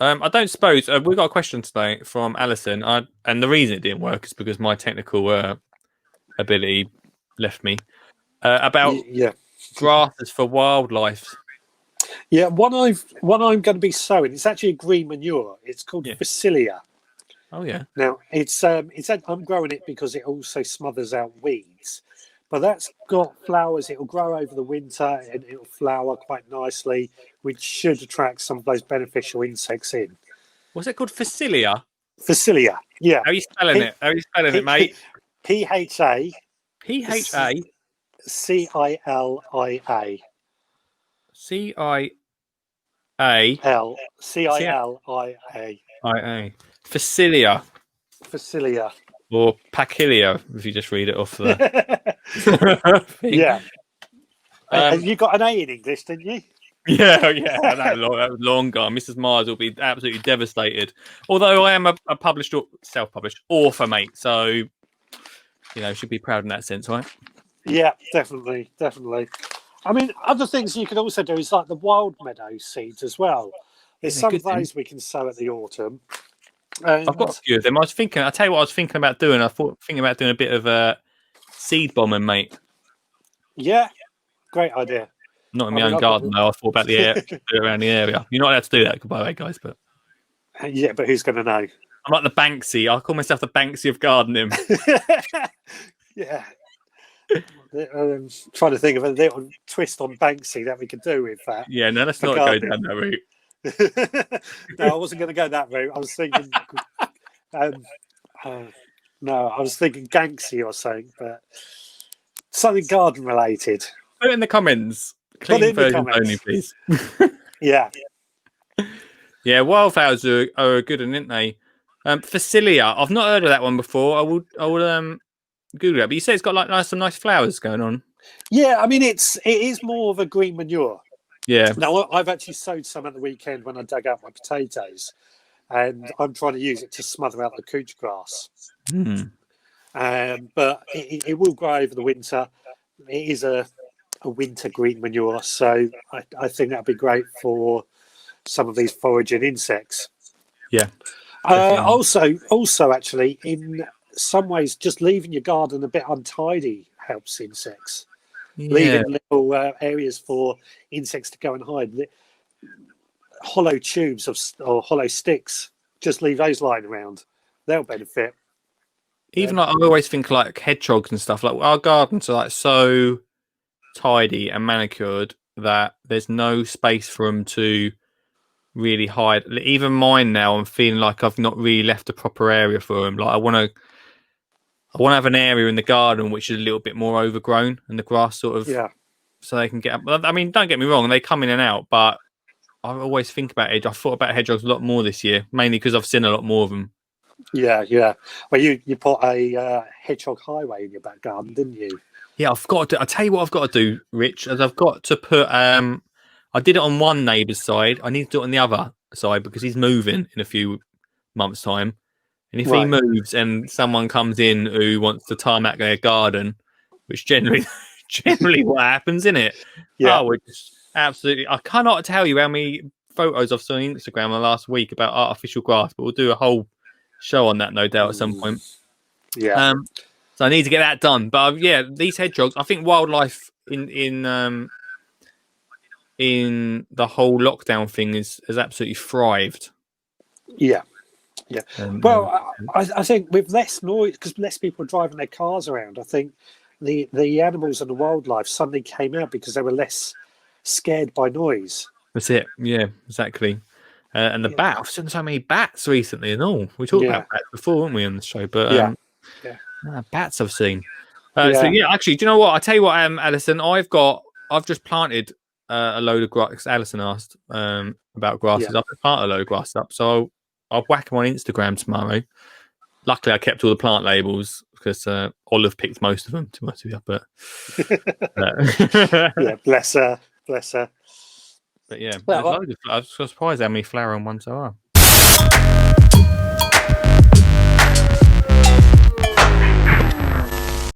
I don't suppose we got a question today from Alison. And the reason it didn't work is because my technical ability left me about Yeah. grasses for wildlife. Yeah, one I'm going to be sowing. It's actually a green manure. It's called Yeah. Facilia. Oh yeah. Now I'm growing it because it also smothers out weeds, but that's got flowers. It'll grow over the winter and it'll flower quite nicely, which should attract some of those beneficial insects in. What's it called? Facilia? Facilia, yeah. How are you spelling it? How are you spelling it, mate? PHA PHA CILIA CIA LCILIA Facilia Facilia. or Pacilia if you just read it off the thing. Yeah. You got an A in English, didn't you? Yeah. That was long gone. Mrs. Mars will be absolutely devastated. Although I am a published, self-published author, mate. So, should be proud in that sense, right? Yeah, definitely. I mean, other things you could also do is like the wild meadow seeds as well. There's some of those we can sow at the autumn. I've got a few of them. I'll tell you what I was thinking about doing. Thinking about doing a bit of a seed bombing, mate. Yeah, great idea. Not in my own garden, though. I thought about around the area. You're not allowed to do that, by the way, guys. But yeah, but who's going to know? I'm like the Banksy. I call myself the Banksy of gardening. Yeah. Trying to think of a little twist on Banksy that we could do with that. Yeah, no, let's not go down that route. No, I wasn't going to go that route. I was thinking, no, I was thinking Ganksy or something, but something garden related. Put it in the comments. Clean versions only, please. Yeah. Yeah, wildflowers are good, aren't they? Facilia, I've not heard of that one before. I would Google it. But you say it's got some nice flowers going on. Yeah, I mean it is more of a green manure. Yeah. Now I've actually sowed some at the weekend when I dug out my potatoes, and I'm trying to use it to smother out the couch grass. But it will grow over the winter. It is a winter green manure, so I think that'd be great for some of these foraging insects. Yeah. Also, actually, in some ways, just leaving your garden a bit untidy helps insects. Yeah. Leaving little areas for insects to go and hide. Hollow tubes or hollow sticks, just leave those lying around. They'll benefit. Even I always think like hedgehogs and stuff. Like our gardens are so tidy and manicured that there's no space for them to really hide. Even mine now, I'm feeling like I've not really left a proper area for them. Like I want to have an area in the garden which is a little bit more overgrown and the grass sort of, so they can get up. I mean, don't get me wrong, they come in and out, but I always think about I've thought about hedgehogs a lot more this year, mainly because I've seen a lot more of them. Yeah. Well, you put a hedgehog highway in your back garden, didn't you? Yeah, I've got to. I tell you what, I've got to do, Rich. Is I've got to put. I did it on one neighbour's side. I need to do it on the other side because he's moving in a few months' time. And if he moves and someone comes in who wants to tarmac their garden, which generally what happens, isn't it? Yeah. Oh, it's absolutely. I cannot tell you how many photos I've seen on Instagram in the last week about artificial grass, but we'll do a whole show on that, no doubt, at some point. Yeah. So I need to get that done. But these hedgehogs, I think wildlife in the whole lockdown thing has absolutely thrived. Yeah. Well, I think with less noise, because less people are driving their cars around, I think the animals and the wildlife suddenly came out because they were less scared by noise. That's it. Yeah, exactly. And the bat, I've seen so many bats recently and all. We talked about bats before, weren't we, on the show? But bats I've seen. So actually, do you know what? I tell you what, Alison, I've just planted a load of grass. Alison asked about grasses. I've planted a load of grass up, so I'll whack them on Instagram tomorrow. Luckily, I kept all the plant labels because Olive picked most of them, to be honest with you. But bless her. But yeah, I was surprised how many flowering ones there are.